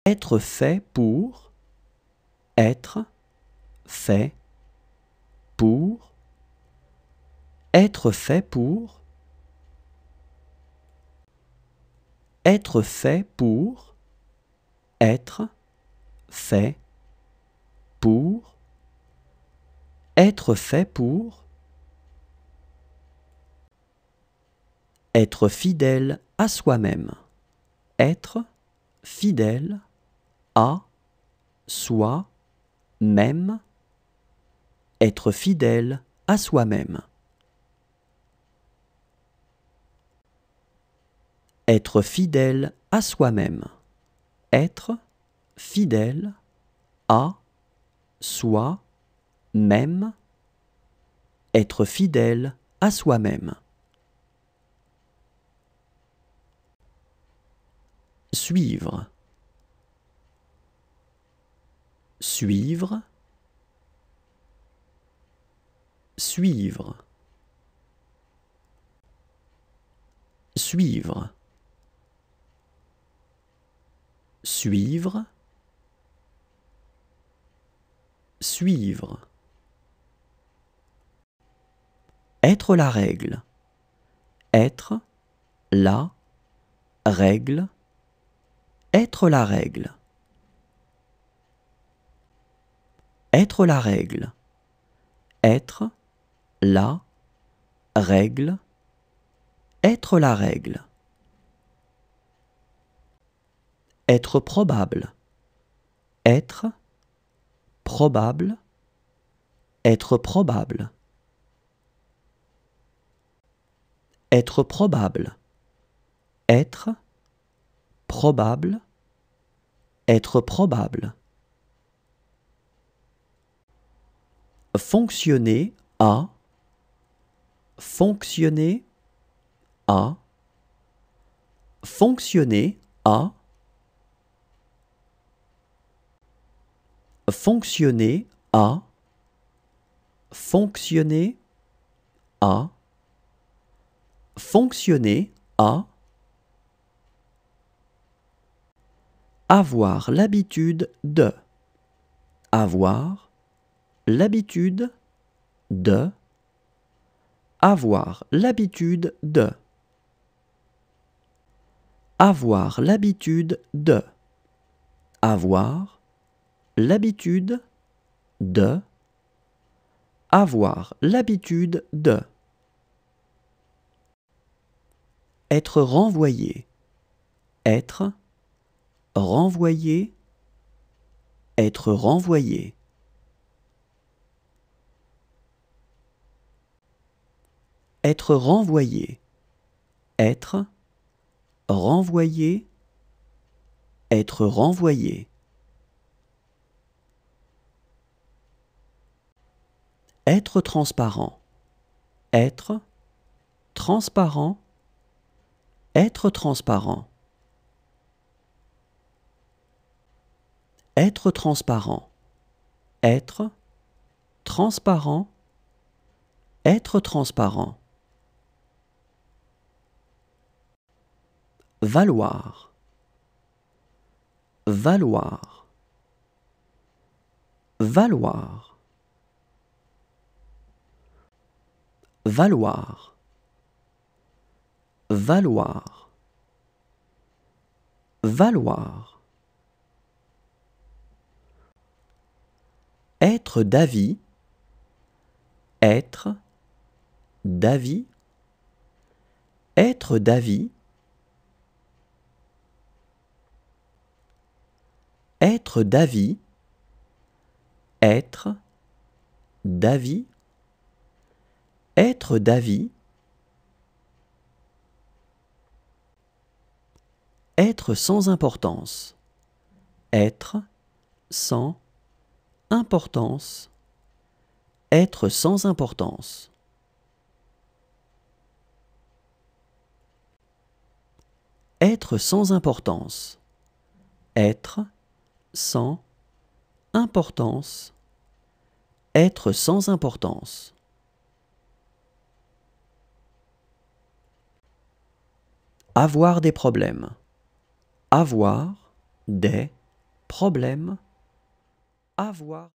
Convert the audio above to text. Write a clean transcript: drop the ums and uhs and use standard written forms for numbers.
Être fait pour. Être fait pour. Être fait pour. Être fait pour. Être fait pour. Être fait pour. Être fidèle à soi-même. Être fidèle à soi-même. Être fidèle à soi-même. Être fidèle à soi-même. Être fidèle à soi-même. Être fidèle à soi-même. Suivre. Suivre. Suivre. Suivre. Suivre. Suivre. Être la règle. Être la règle. Être la règle. Être la règle. Être la règle. Être la règle. Être probable. Être probable. Être probable. Être probable. Être probable. Être probable. Fonctionner à. Fonctionner à. Fonctionner à. Fonctionner à. Fonctionner à. Fonctionner à. Avoir l'habitude de. Avoir l'habitude de. Avoir l'habitude de. Avoir l'habitude de. Avoir l'habitude de. Avoir l'habitude de. Être renvoyé. Être renvoyé. Être renvoyé. Être renvoyé. Être renvoyé. Être renvoyé. Être transparent. Être transparent. Être transparent. Être transparent. Être transparent. Être transparent. Valoir. Valoir. Valoir. Valoir. Valoir. Valoir. Être d'avis. Être d'avis. Être d'avis. Être d'avis. Être d'avis. Être d'avis. Être sans importance. Être sans importance. Être sans importance. Être sans importance. Être sans importance. Être sans importance. Avoir des problèmes. Avoir des problème, avoir.